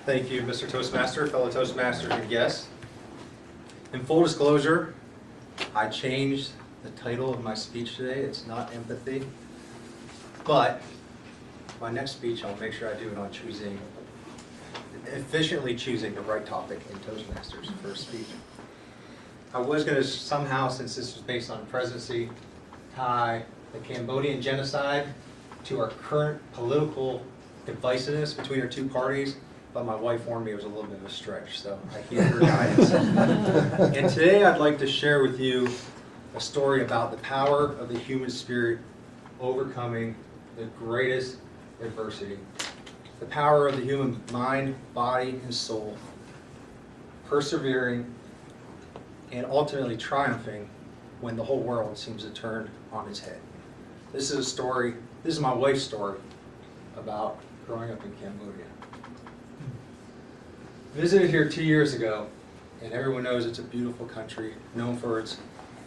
Thank you, Mr. Toastmaster, fellow Toastmasters, and guests. In full disclosure, I changed the title of my speech today. It's not empathy, but my next speech, I'll make sure I do it on efficiently choosing the right topic in Toastmasters for a speech. I was going to somehow, since this was based on presidency, tie the Cambodian genocide to our current political divisiveness between our two parties, but my wife warned me it was a little bit of a stretch, so I heed her guidance. And today I'd like to share with you a story about the power of the human spirit overcoming the greatest adversity. The power of the human mind, body, and soul, persevering and ultimately triumphing when the whole world seems to turn on its head. This is a story, this is my wife's story about growing up in Cambodia. Visited here 2 years ago, and everyone knows it's a beautiful country, known for its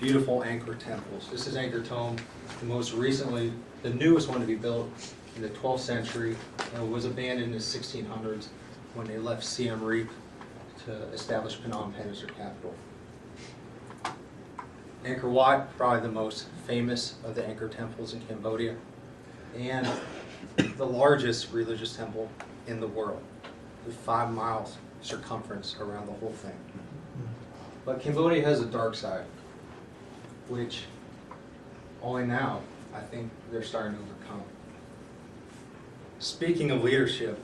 beautiful Angkor temples. This is Angkor Thom, the newest one to be built in the 12th century, and was abandoned in the 1600s when they left Siem Reap to establish Phnom Penh as their capital. Angkor Wat, probably the most famous of the Angkor temples in Cambodia, and the largest religious temple in the world, with 5 miles circumference around the whole thing. But Cambodia has a dark side, which only now I think they're starting to overcome. Speaking of leadership,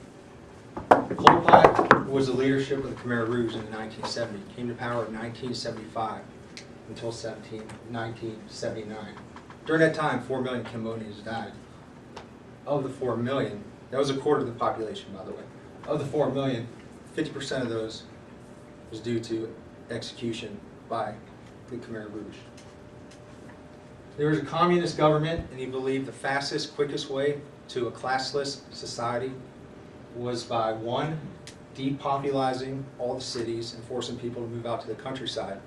Pol Pot was the leadership of the Khmer Rouge in the 1970s, came to power in 1975 until 1979. During that time, 4 million Cambodians died. Of the 4 million, that was a quarter of the population, by the way. Of the 4 million, 50% of those was due to execution by the Khmer Rouge. There was a communist government, and he believed the fastest, quickest way to a classless society was by, one, depopulizing all the cities and forcing people to move out to the countryside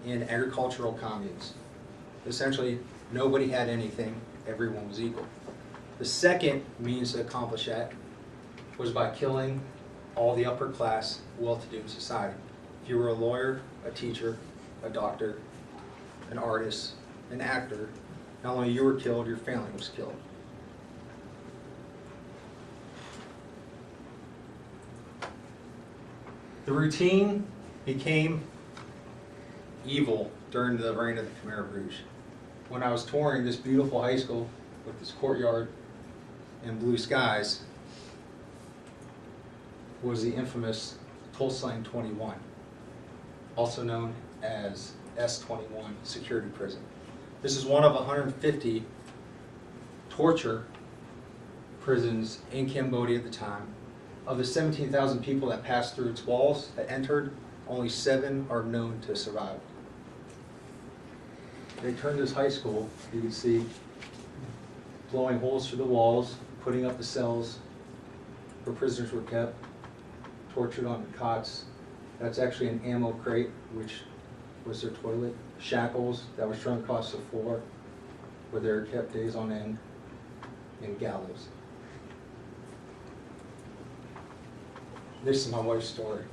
in agricultural communes. Essentially, nobody had anything, everyone was equal. The second means to accomplish that was by killing all the upper class, well-to-do in society. If you were a lawyer, a teacher, a doctor, an artist, an actor, not only you were killed, your family was killed. The routine became evil during the reign of the Khmer Rouge. When I was touring this beautiful high school with this courtyard and blue skies, was the infamous Tulsang 21, also known as S21 security prison. This is one of 150 torture prisons in Cambodia at the time. Of the 17,000 people that passed through its walls, that entered, only 7 are known to survive. They turned this high school, you can see, blowing holes through the walls, putting up the cells where prisoners were kept, tortured on the cots. That's actually an ammo crate, which was their toilet. Shackles that were strung across the floor, where they were kept days on end, and gallows. This is my wife's story.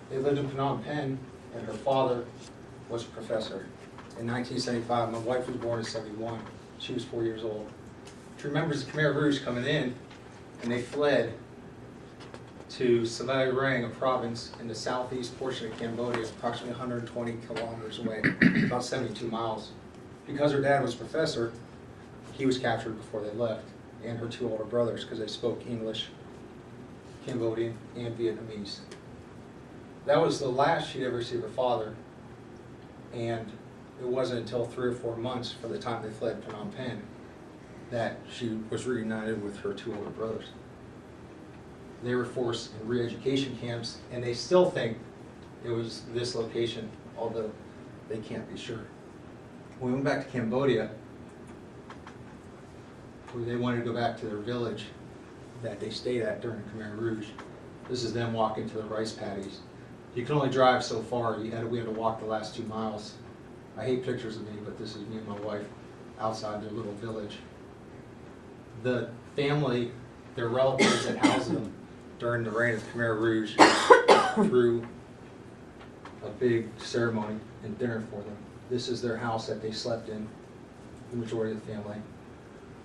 They lived in Phnom Penh, and her father was a professor. In 1975, my wife was born in 71. She was 4 years old. She remembers the Khmer Rouge coming in, and they fled to Savai Rang, a province in the southeast portion of Cambodia, approximately 120 kilometers away, about 72 miles. Because her dad was a professor, he was captured before they left, and her 2 older brothers, because they spoke English, Cambodian, and Vietnamese. That was the last she'd ever see her father, and it wasn't until 3 or 4 months from the time they fled Phnom Penh that she was reunited with her 2 older brothers. They were forced in re-education camps, and they still think it was this location, although they can't be sure. When we went back to Cambodia, where they wanted to go back to their village that they stayed at during the Khmer Rouge. This is them walking to the rice paddies. You can only drive so far. We had to walk the last 2 miles. I hate pictures of me, but this is me and my wife outside their little village. The family, their relatives that housed them, during the reign of the Khmer Rouge threw a big ceremony and dinner for them. This is their house that they slept in, the majority of the family.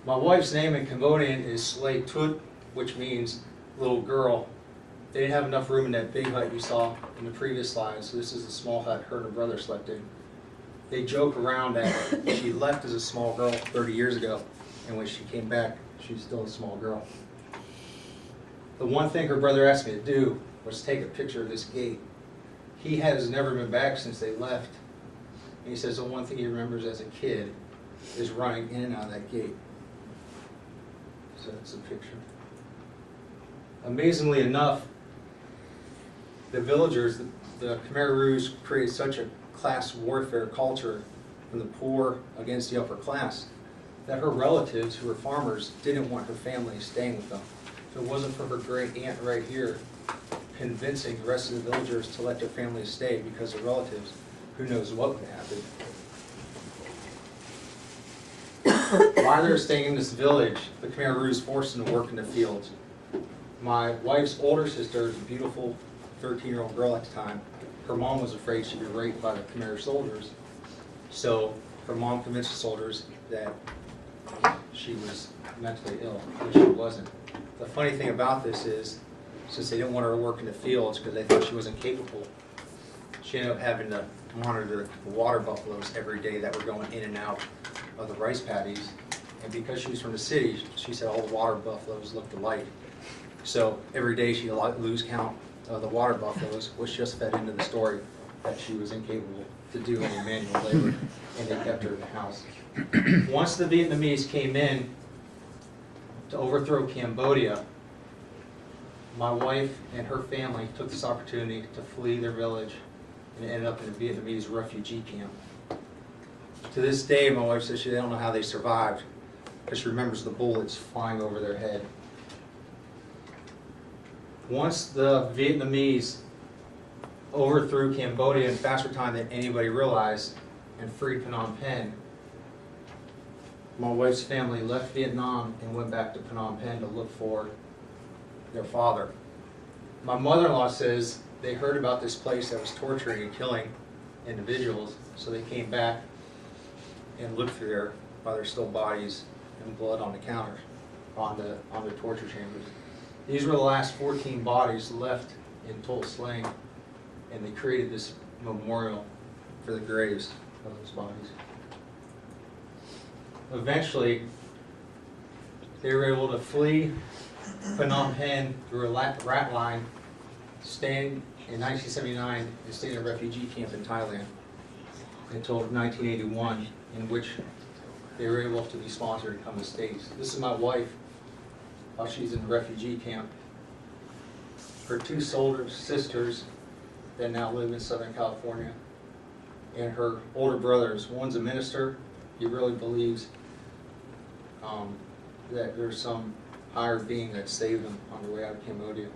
My wife's name in Cambodian is Slay Tut, which means little girl. They didn't have enough room in that big hut you saw in the previous slide, so this is the small hut her and her brother slept in. They joke around that she left as a small girl 30 years ago, and when she came back, she's still a small girl. The one thing her brother asked me to do was take a picture of this gate. He has never been back since they left. And he says the one thing he remembers as a kid is running in and out of that gate. So that's a picture. Amazingly enough, the villagers, the Khmer Rouge, created such a class warfare culture from the poor against the upper class that her relatives, who were farmers, didn't want her family staying with them. If it wasn't for her great aunt right here convincing the rest of the villagers to let their families stay because of relatives, who knows what would happen. While they were staying in this village, the Khmer Rouge forced them to work in the fields. My wife's older sister is a beautiful 13-year-old girl at the time. Her mom was afraid she'd be raped by the Khmer soldiers. So her mom convinced the soldiers that she was mentally ill, which she wasn't. The funny thing about this is, since they didn't want her to work in the fields because they thought she wasn't capable, she ended up having to monitor the water buffaloes every day that were going in and out of the rice paddies. And because she was from the city, she said all the water buffaloes looked alike. So every day she'd lose count of the water buffaloes, which just fed into the story that she was incapable to do any manual labor, and they kept her in the house. Once the Vietnamese came in to overthrow Cambodia, my wife and her family took this opportunity to flee their village and ended up in a Vietnamese refugee camp. To this day, my wife says they don't know how they survived because she remembers the bullets flying over their head. Once the Vietnamese overthrew Cambodia in faster time than anybody realized and freed Phnom Penh, my wife's family left Vietnam and went back to Phnom Penh to look for their father. My mother-in-law says they heard about this place that was torturing and killing individuals, so they came back and looked through there while there's still bodies and blood on the counters, on the torture chambers. These were the last 14 bodies left in Tuol Sleng, and they created this memorial for the graves of those bodies. Eventually, they were able to flee Phnom Penh through a rat line, staying in 1979 and stayed in a refugee camp in Thailand until 1981, in which they were able to be sponsored to come to the States. This is my wife while she's in the refugee camp. Her two sisters that now live in Southern California, and her older brothers. One's a minister. He really believes that there's some higher being that saved them on their way out of Cambodia.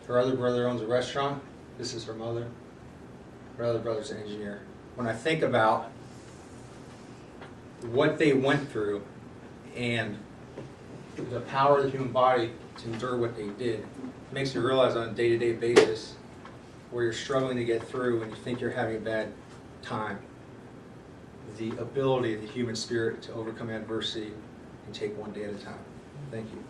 Her other brother owns a restaurant. This is her mother. Her other brother's an engineer. When I think about what they went through and the power of the human body to endure what they did, it makes me realize on a day-to-day basis where you're struggling to get through and you think you're having a bad time, the ability of the human spirit to overcome adversity and take one day at a time. Thank you.